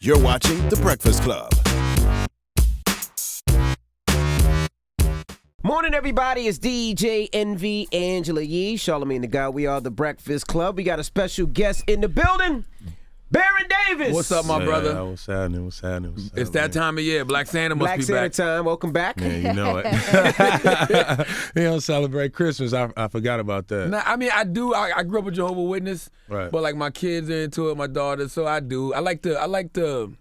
You're watching The Breakfast Club. Morning, everybody. It's DJ NV, Angela Yee, Charlamagne the God. We are The Breakfast Club. We got a special guest in the building, Baron Davis. What's up, my brother? What's happening? It's that time of year. Black Santa must Black be Santa back. time. Welcome back. Man, you know it. You don't celebrate Christmas. I forgot about that. Nah, I mean, I do. I grew up a Jehovah's Witness, Right. but like my kids are into it, my daughter, so I do. I like the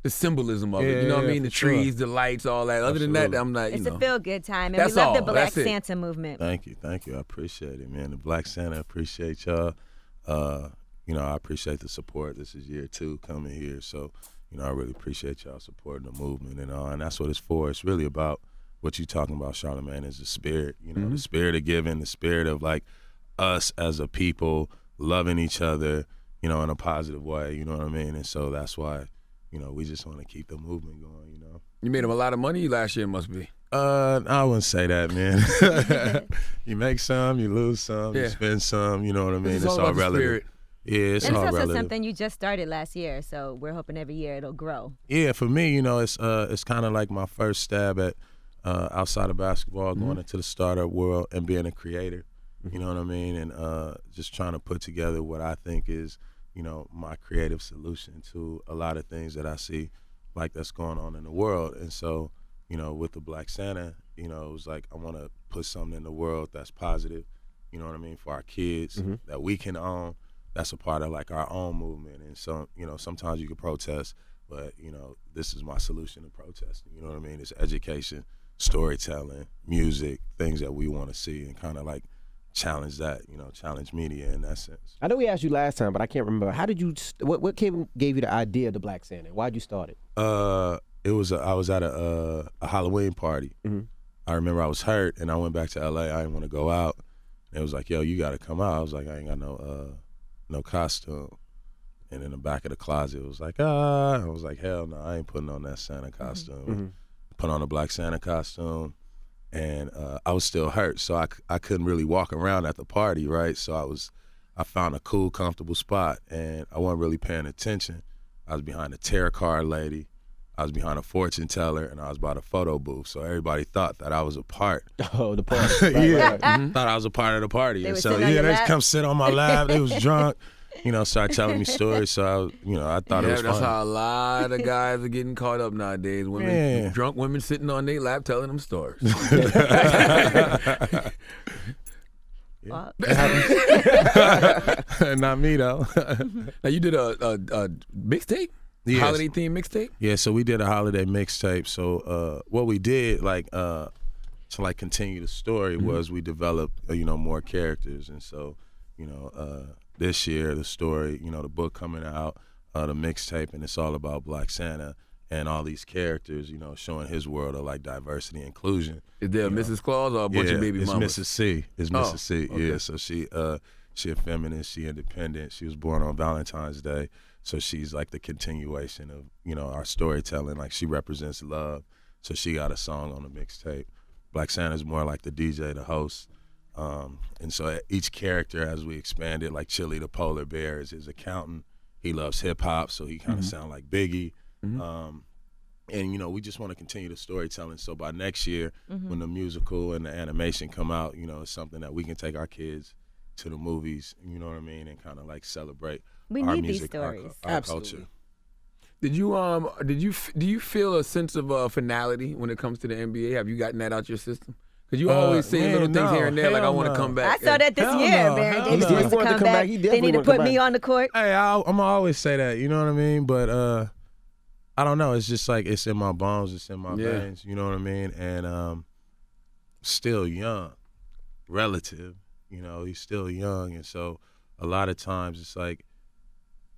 symbolism of it. You know what I mean? The trees, the lights, all that. Other than that, I'm not. It's you know. a feel-good time, and That's we love all. the Black That's it. Santa movement. Thank you. I appreciate it, man. The Black Santa, appreciate y'all. I appreciate the support. This is year 2 coming here, so I really appreciate y'all supporting the movement and that's what it's for. It's really about what you're talking about, Charlamagne, is the spirit. The spirit of giving, the spirit of like us as a people loving each other, in a positive way. You know what I mean? And so that's why, we just want to keep the movement going. You made him a lot of money last year, must be. I wouldn't say that, man. You make some, you lose some, you spend some. You know what I mean? It's all about the relative. spirit. Yeah, it's And all it's also relative. something you just started last year, so we're hoping every year it'll grow. Yeah, for me, it's kind of like my first stab at outside of basketball, going into the startup world and being a creator. You know what I mean? And just trying to put together what I think is, my creative solution to a lot of things that I see like that's going on in the world. And so, with the Black Santa, it was like I want to put something in the world that's positive, you know what I mean, for our kids that we can own. That's a part of like our own movement. And so, sometimes you can protest, but, this is my solution to protesting. You know what I mean? It's education, storytelling, music, things that we want to see and kind of like challenge that, challenge media in that sense. I know we asked you last time, but I can't remember. How did you? What gave you the idea of the Black Santa? Why'd you start it? I was at a Halloween party. I remember I was hurt and I went back to LA. I didn't want to go out. And it was like, yo, you got to come out. I was like, I ain't got no costume. And in the back of the closet, it was like, I was like, hell no, I ain't putting on that Santa costume. Put on a Black Santa costume. And I was still hurt, so I couldn't really walk around at the party, right? So I found a cool, comfortable spot, and I wasn't really paying attention. I was behind a tarot card lady, I was behind a fortune teller, and I was by the photo booth. So everybody thought that I was a part. Oh, the party. Right. Thought I was a part of the party. They And were so sitting on your they just lap? come sit on my lap. They was drunk, started telling me stories. So I thought it was That's fun. how a lot of guys are getting caught up nowadays. Women, drunk women sitting on their lap telling them stories. Well, Not me though. Now you did a mixtape, Yes. holiday themed mixtape. Yeah, so we did a holiday mixtape. So what we did, to continue the story, was we developed more characters, and so this year the story, the book coming out, the mixtape, and it's all about Black Santa and all these characters, showing his world of like diversity and inclusion. Is there a Mrs. Claus or a bunch of baby it's mamas? Mrs. C. It's Oh, Mrs. C. okay. Yeah, so she a feminist, she independent. She was born on Valentine's Day, so she's like the continuation of our storytelling. Like she represents love, so she got a song on the mixtape. Black Santa's more like the DJ, the host, and so each character, as we expanded, like Chili the polar bear is his accountant. He loves hip hop, so he kind of sound like Biggie. And we just want to continue the storytelling. So by next year, when the musical and the animation come out, it's something that we can take our kids to the movies. You know what I mean, and kind of like celebrate We our need these music, stories. our Absolutely. culture. Do you feel a sense of finality when it comes to the NBA? Have you gotten that out your system? Because you always say man, little things no, here and there, like I hell want to no. come I back. saw that this Hell year, no, Baron hell Davis no. wants He to wanted to come come back. back. He They definitely need to wanted to put come me back. on the court. Hey, I'm gonna always say that. You know what I mean? But I don't know. It's just like it's in my bones. It's in my veins. You know what I mean? And still young, relative. He's still young, and so a lot of times it's like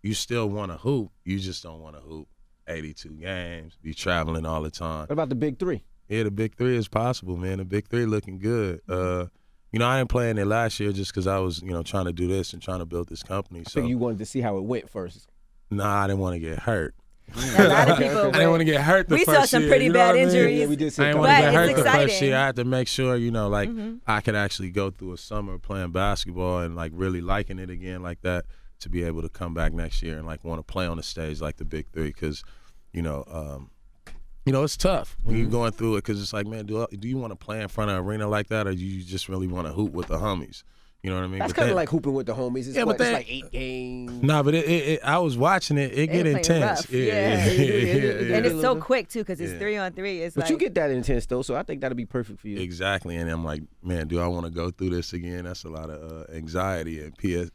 you still want to hoop. You just don't want to hoop 82 games, be traveling all the time. What about the big three? Yeah, the big three is possible, man. The big three looking good. I didn't play in it last year just because I was, trying to do this and trying to build this company. I So think you wanted to see how it went first. nah, I didn't want to get hurt. A lot of people. I didn't want to get hurt the We first year. saw some pretty you know bad what I mean? injuries. Yeah, we did see I a didn't couple. want to But get hurt it's the first exciting. year. I had to make sure, I could actually go through a summer playing basketball and like really liking it again like that to be able to come back next year and like want to play on the stage like the Big Three, because it's tough when you're going through it, because it's like, man, do you want to play in front of an arena like that, or do you just really want to hoop with the homies? You know what I mean? That's kind of like hooping with the homies. It's, it's like 8 games. Nah, but I was watching it. It get intense. Rough. Yeah. And it's so quick too, because it's 3-on-3. It's but you get that intense though, so I think that'll be perfect for you. Exactly, and I'm like, man, do I want to go through this again? That's a lot of anxiety and PSD.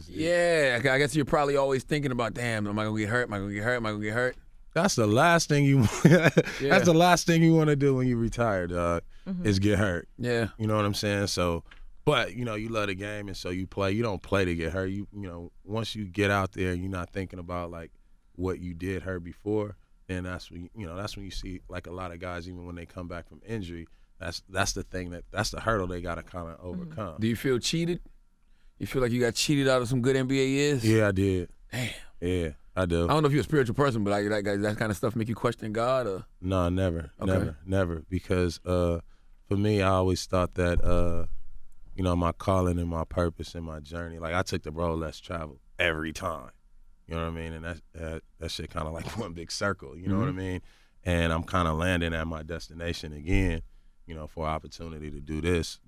Yeah, I guess you're probably always thinking about, damn, am I gonna get hurt? Am I gonna get hurt? Am I gonna get hurt? That's the last thing you. That's the last thing you want to do when you retire, dog. Is get hurt. Yeah, you know what I'm saying. So, but you love the game, and so you play. You don't play to get hurt. You once you get out there, and you're not thinking about like what you did hurt before. Then that's when that's when you see like a lot of guys, even when they come back from injury. That's the thing that's the hurdle they got to kind of overcome. Do you feel cheated? You feel like you got cheated out of some good NBA years? Yeah, I did. Damn. Yeah, I do. I don't know if you're a spiritual person, but like that kind of stuff make you question God, or? No, never, never. Because for me, I always thought that my calling and my purpose and my journey. Like I took the road less traveled every time. You know what I mean? And that shit kind of like one big circle. You know what I mean? And I'm kind of landing at my destination again. For opportunity to do this.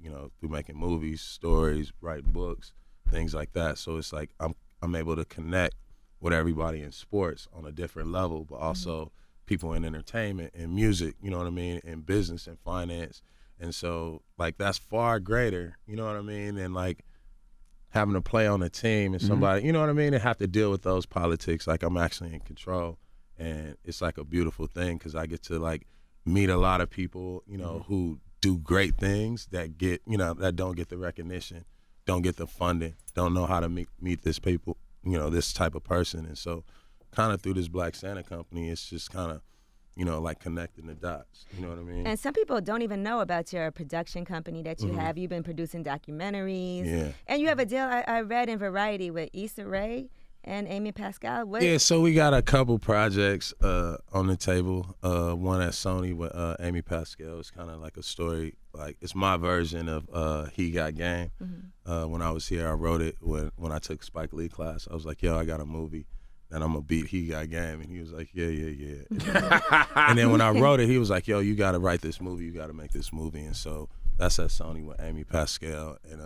Through making movies, stories, writing books, things like that. So it's like I'm able to connect with everybody in sports on a different level, but also people in entertainment and music, you know what I mean, and business and finance. And so, like, that's far greater, you know what I mean, than, like, having to play on a team and somebody, you know what I mean, and have to deal with those politics. Like, I'm actually in control, and it's, like, a beautiful thing because I get to, like, meet a lot of people, who do great things that get, that don't get the recognition, don't get the funding, don't know how to meet this people, this type of person. And so kind of through this Black Santa Company, it's just kind of, like connecting the dots. You know what I mean? And some people don't even know about your production company that you have. You've been producing documentaries. Yeah. And you have a deal I read in Variety with Issa Rae and Amy Pascal. Yeah, so we got a couple projects on the table. One at Sony with Amy Pascal. It's kind of like a story, like it's my version of He Got Game. When I was here, I wrote it when I took Spike Lee class. I was like, yo, I got a movie and I'm gonna beat He Got Game. And he was like, yeah. And then when I wrote it, he was like, yo, you gotta write this movie, you gotta make this movie. And so that's at Sony with Amy Pascal. And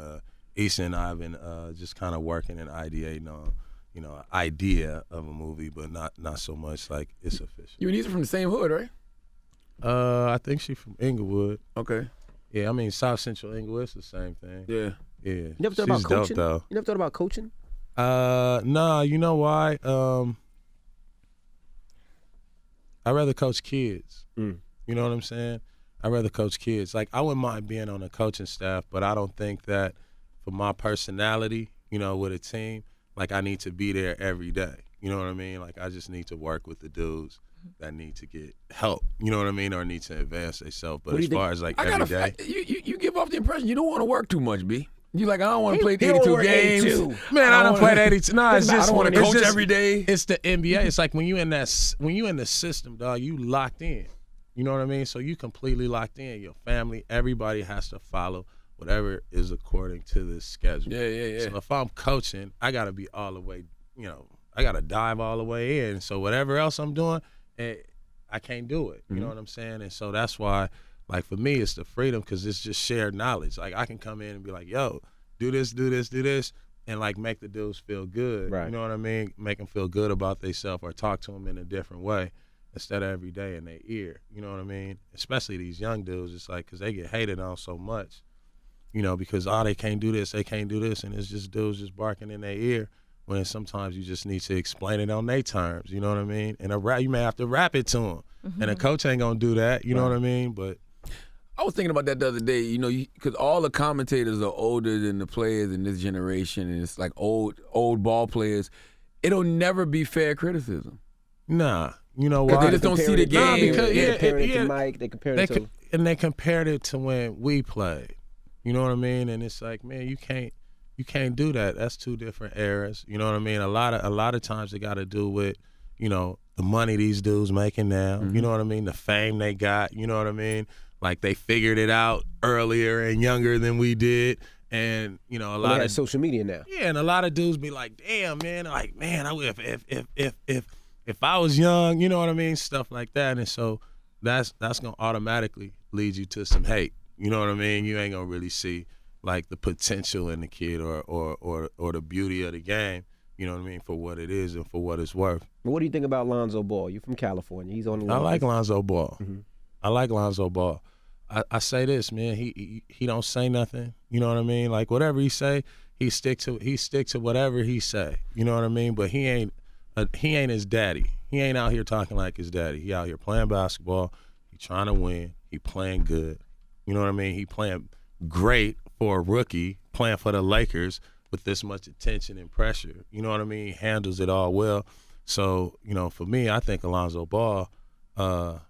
Issa and I have been just kind of working and ideating on idea of a movie, but not so much like it's official. You and Issa from the same hood, right? I think she's from Inglewood. Okay. Yeah, I mean South Central Inglewood, it's the same thing. Yeah. Yeah. You never thought about coaching? Dope, though. You never thought about coaching? Nah, you know why? I'd rather coach kids. You know what I'm saying? I'd rather coach kids. Like, I wouldn't mind being on a coaching staff, but I don't think that for my personality, with a team, like, I need to be there every day. You know what I mean? Like, I just need to work with the dudes that need to get help. You know what I mean? Or need to advance themselves. But as far as, like, every day. You give off the impression you don't want to work too much, B. You like, I don't want to play 82 games. 82. Man, I don't play 82. No, it's just I don't want to coach every day. It's the NBA. It's like when you in the system, dog, you locked in. You know what I mean? So you completely locked in. Your family, everybody has to follow whatever is according to this schedule. Yeah. So if I'm coaching, I gotta be all the way, I gotta dive all the way in. So whatever else I'm doing, I can't do it. You know what I'm saying? And so that's why, like, for me, it's the freedom, because it's just shared knowledge. Like, I can come in and be like, yo, do this, and, like, make the dudes feel good. Right. You know what I mean? Make them feel good about themselves, or talk to them in a different way instead of every day in their ear. You know what I mean? Especially these young dudes. It's like, because they get hated on so much, because, they can't do this, and it's just dudes just barking in their ear, when sometimes you just need to explain it on their terms. You know what I mean? And you may have to rap it to them. And a coach ain't going to do that. You know what I mean? But I was thinking about that the other day, because all the commentators are older than the players in this generation, and it's like old ball players. It'll never be fair criticism. Nah, you know why? Because they just don't see the game. They compared it to Mike. They compared it to... And they compared it to when we played. You know what I mean? And it's like, man, you can't do that. That's two different eras. You know what I mean? A lot of times it got to do with, the money these dudes making now. You know what I mean? The fame they got. You know what I mean? Like, they figured it out earlier and younger than we did, And you know, a Well, lot they of have social media now. yeah, and a lot of dudes be like, damn, man, like, man, if I was young, you know what I mean, stuff like that. And so that's gonna automatically lead you to some hate. You know what I mean? You ain't gonna really see like the potential in the kid or the beauty of the game. You know what I mean, for what it is and for what it's worth. What do you think about Lonzo Ball? You're from California. He's on the I like Lakers. Lonzo Ball. Mm-hmm. I like Lonzo Ball. I say this, man. He don't say nothing. You know what I mean? Like whatever he say, he stick to whatever he say. You know what I mean? But he ain't his daddy. He ain't out here talking like his daddy. He out here playing basketball. He trying to win. He playing good. You know what I mean? He playing great for a rookie, playing for the Lakers with this much attention and pressure. You know what I mean? He handles it all well. So, you know, for me, I think Lonzo Ball, I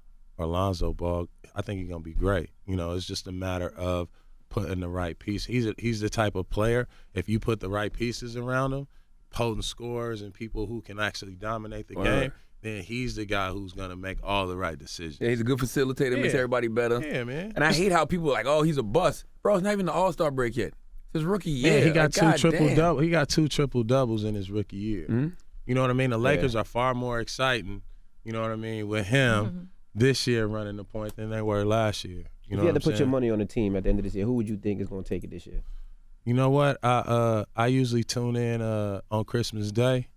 think he's gonna be great. You know, it's just a matter of putting the right piece. He's the type of player, if you put the right pieces around him, potent scorers and people who can actually dominate the game, then he's the guy who's gonna make all the right decisions. Yeah, he's a good facilitator, makes everybody better. Yeah, man. And I hate how people are like, oh, he's a bust. Bro, it's not even the All-Star break yet. It's his rookie year. Man, he got like, two triple doubles. He got 2 triple doubles in his rookie year. Mm-hmm. You know what I mean? The Lakers are far more exciting, you know what I mean, with him this year running the point than they were last year. You know if you had what to I'm put your saying? money on a team at the end of this year, who would you think is going to take it this year? You know what? I usually tune in on Christmas Day,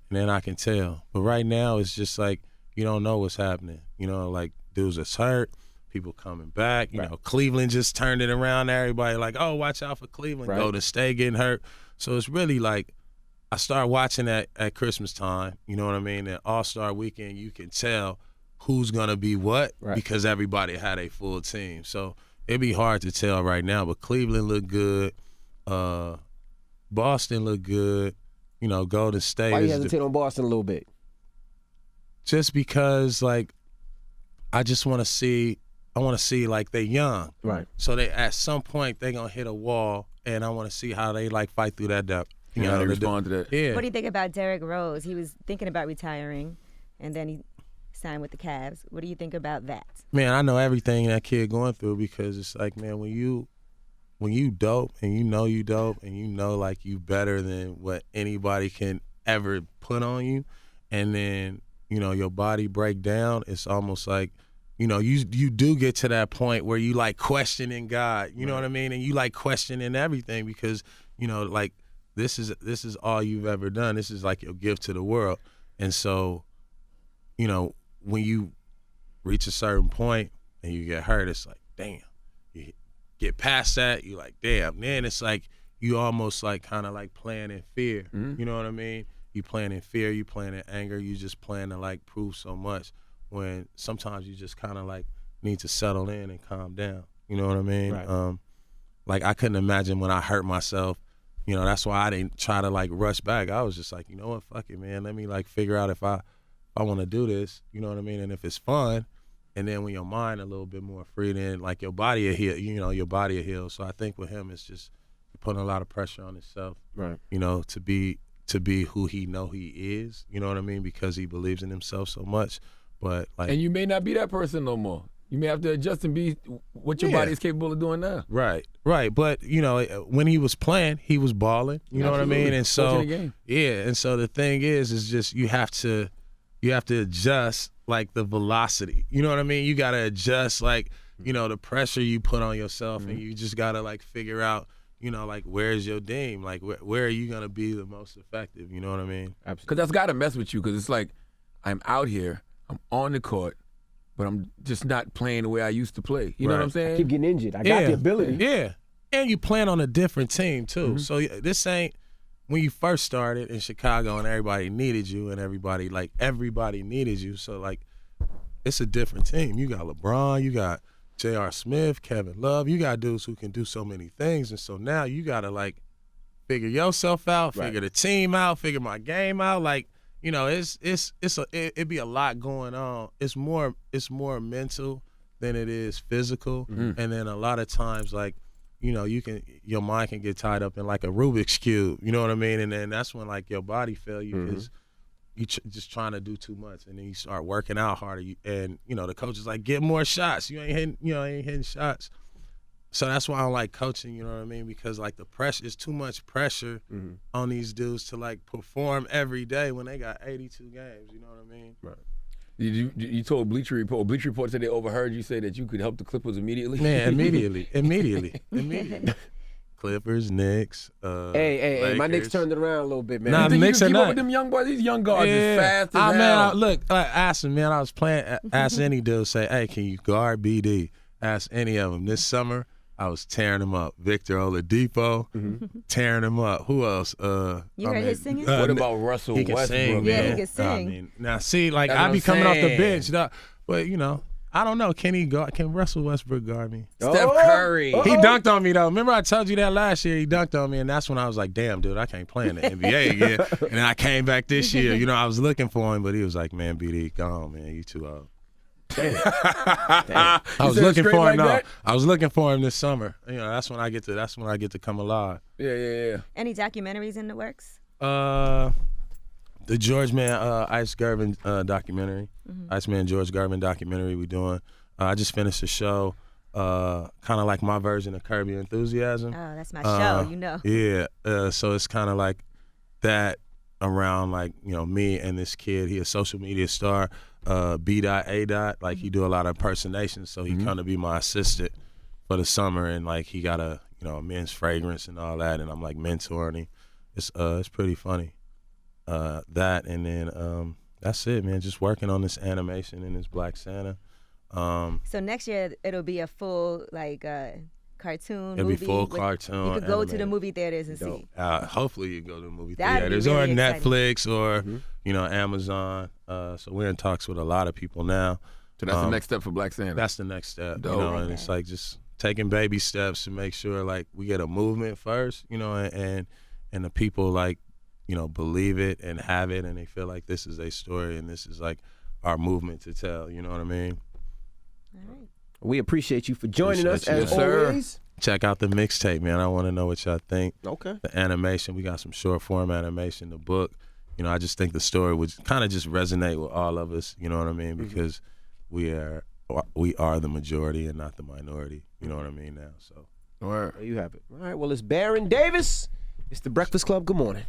and then I can tell. But right now, it's just like you don't know what's happening. You know, like dudes that's hurt, people coming back. You know, Cleveland just turned it around. Everybody like, oh, watch out for Cleveland. Right. Golden State getting hurt. So it's really like I start watching that at Christmas time. You know what I mean? And All-Star Weekend, you can tell who's gonna be what because everybody had a full team. So it'd be hard to tell right now. But Cleveland looked good. Boston looked good. You know, Golden State. Why you hesitate on Boston a little bit? Just because, like, I just want to see. I want to see like they young, right? So they at some point they gonna hit a wall, and I want to see how they like fight through that depth. You know, how they respond to that. Yeah. What do you think about Derrick Rose? He was thinking about retiring, and then he signed with the Cavs. What do you think about that? Man, I know everything that kid going through because it's like, man, when you dope and you dope and you know like you better than what anybody can ever put on you, and then you know your body break down, it's almost like, you know, you do get to that point where you like questioning God, you know what I mean, and you like questioning everything because you know like this is all you've ever done. This is like your gift to the world, and so you know when you reach a certain point and you get hurt, it's like damn. You get past that, you like damn. Then it's like you almost like kind of like playing in fear. Mm-hmm. You know what I mean? You playing in fear, you playing in anger, you just playing to like prove so much. When sometimes you just kind of like need to settle in and calm down. You know what I mean? Right. Like I couldn't imagine when I hurt myself. You know, that's why I didn't try to like rush back. I was just like, you know what, fuck it, man. Let me like figure out if I want to do this. You know what I mean? And if it's fun, and then when your mind a little bit more free, then like your body will heal. You know, your body will heal. So I think with him, it's just putting a lot of pressure on himself. Right. You know, to be who he know he is. You know what I mean? Because he believes in himself so much. But like, and you may not be that person no more. You may have to adjust and be what your body is capable of doing now. Right. But you know, when he was playing, he was balling. You know what I mean? And so, and so the thing is just you have to adjust like the velocity. You know what I mean? You gotta adjust like you know the pressure you put on yourself, and you just gotta like figure out. You know, like where's your game? Like where are you gonna be the most effective? You know what I mean? Absolutely. Because that's got to mess with you. Because it's like I'm out here, I'm on the court, but I'm just not playing the way I used to play. You know what I'm saying? I keep getting injured. I got the ability. Yeah. And you playing on a different team too. So this ain't when you first started in Chicago and everybody needed you and everybody needed you. So like it's a different team. You got LeBron, you got J.R. Smith, Kevin Love. You got dudes who can do so many things. And so now you got to like figure yourself out, figure the team out, figure my game out. Like, you know, it'd be a lot going on. It's more mental than it is physical. And then a lot of times, like, you know, your mind can get tied up in like a Rubik's Cube. You know what I mean? And then that's when like your body fail you because you just trying to do too much, and then you start working out harder. And you know, the coach is like, get more shots. You ain't hitting shots. So that's why I don't like coaching, you know what I mean? Because like the pressure is too much pressure on these dudes to like perform every day when they got 82 games, you know what I mean? Right. You told Bleacher Report. Bleacher Report said they overheard you say that you could help the Clippers immediately. Man, immediately. Clippers, Knicks, Hey, my Knicks turned it around a little bit, man. Nah, You think Knicks you are can keep up not. with them young boys? These young guards is fast as Ah, hell. man, look, ask him, man. I was playing. Ask any dude, say, hey, can you guard BD? Ask any of them. This summer, I was tearing them up. Victor Oladipo, tearing them up. Who else? You heard his singing? What about Russell He can Westbrook? sing, Yeah, man. he can sing. I mean, now, see, like, That's I what be I'm coming off the saying. bench, dog. But, you know, I don't know. Can Russell Westbrook guard me? Steph Curry. He dunked on me, though. Remember I told you that last year? He dunked on me, and that's when I was like, damn, dude, I can't play in the NBA again. And then I came back this year. You know, I was looking for him, but he was like, man, BD, go on, man. You too old. I was said it looking straight for him. like No, that? I was looking for him this summer. You know, that's when I get to come alive. Yeah. Any documentaries in the works? The George Man Ice Gervin documentary, Iceman George Gervin documentary we doing. I just finished a show, kind of like my version of Curb Your Enthusiasm. Oh, that's my show, you know. Yeah, so it's kind of like that around like, you know, me and this kid. He a social media star, B.A. Like he do a lot of impersonations, so he come to be my assistant for the summer, and like he got a, you know, a men's fragrance and all that, and I'm like mentoring him. It's pretty funny. That and then that's it, man. Just working on this animation and this Black Santa. So next year it'll be a full like cartoon It'll movie. be full with- cartoon. You could go to the animated. movie theaters and see. Hopefully you go to the movie That'd be theaters or really exciting. Netflix or you know, Amazon. So we're in talks with a lot of people now. So that's the next step for Black Santa. That's the next step. Dope. You know, I like and it's that. like just taking baby steps to make sure like we get a movement first, you know, and the people like, you know, believe it and have it, and they feel like this is a story and this is like our movement to tell. You know what I mean? All right. We appreciate you for joining us Appreciate as you. Yes, sir. always. Check out the mixtape, man. I want to know what y'all think. Okay. The animation, we got some short form animation, the book. You know, I just think the story would kind of just resonate with all of us. You know what I mean? Because we are the majority and not the minority. You know what I mean now? So. Word. There you have it. All right. Well, it's Baron Davis. It's the Breakfast Club. Good morning.